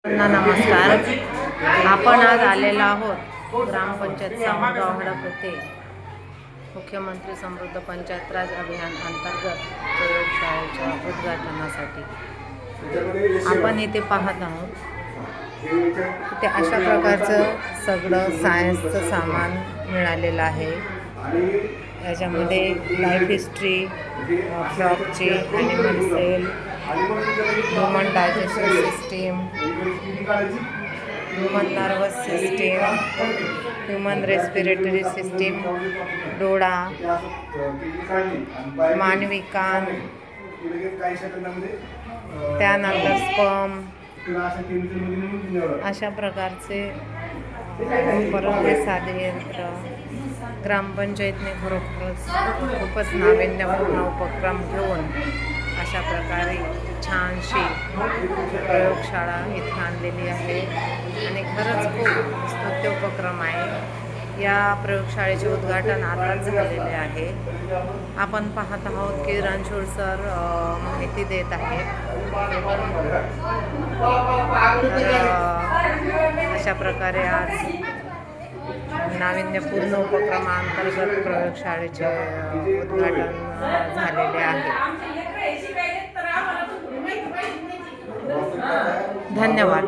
नमस्कार. आपण आज आलेलो आहोत ग्रामपंचायत सावंतगाव हडप येथे मुख्यमंत्री समृद्ध पंचायत राज अभियान अंतर्गत प्रयोगशाळेच्या उद्घाटनासाठी. आपण इथे पाहत आहोत इथे अशा प्रकारचं सगळं सायन्सचं सामान मिळालेलं आहे. याच्यामध्ये लाईफ हिस्ट्री, फ्लॉकची, animal cell, human digestion system, human nervous system, human respiratory system, डोळा, मानवी कान, त्यानंतर स्पर्म, अशा प्रकारचे परत हे साधे यंत्र. ग्रामपंचायतने खरोखरच खूपच नाविन्यपूर्ण उपक्रम घेऊन अशा प्रकारे छानशी प्रयोगशाळा इथे आणलेली आहे आणि खरंच खूप स्तुत्य उपक्रम आहे. या प्रयोगशाळेचे उद्घाटन आताच झालेले आहे. आपण पाहत आहोत की रणछोड सर माहिती देत आहेत. अशा प्रकारे आज नाविन्यपूर्ण उपक्रमांतर्गत प्रयोगशाळेचे उद्घाटन झालेले आहे. धन्यवाद.